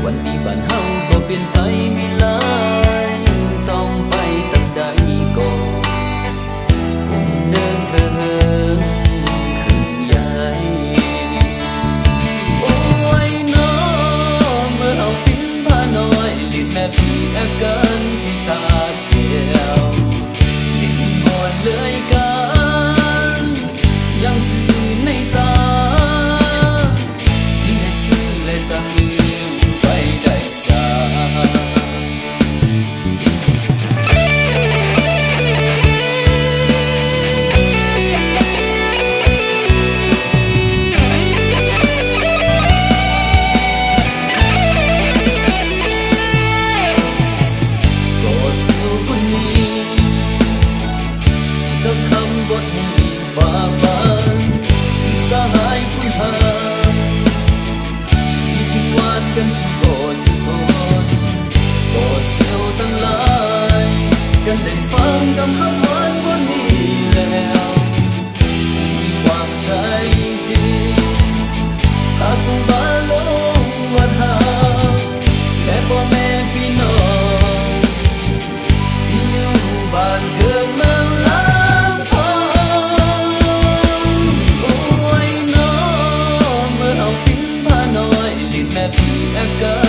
วันนี้บ้านเฮาก็เปลี่ยนไปมีหลายต้องไปตั้งใดก็คงเดินขึ้นใหญ่โอ้ยน้อเมื่อเฮาปิ้นพาน้อยลิ้นแม่พี่อาการที่ชาดเดียวลิ้นหมดเลยกันยังชื่อในตาที่ให้ซื้อและจะลืมไปได้จ้าก็สู้คนนี้สู้กับคำบทนี้ฝ่าฟันที่สหายคุณหากันก็จะทนก็เสียวตั้งหลายกันได้ฟังคำหวานบนนี้แล้วมีความใจดีหากผู้บ้าลงวัดหาและพ่อแม่พี่น้องที่อยู่บ้านเกิดเมืองลำพองโอ้ยน้อเมื่อเอาปิ้นพาน้อยลิ้นแม่พี่อาการ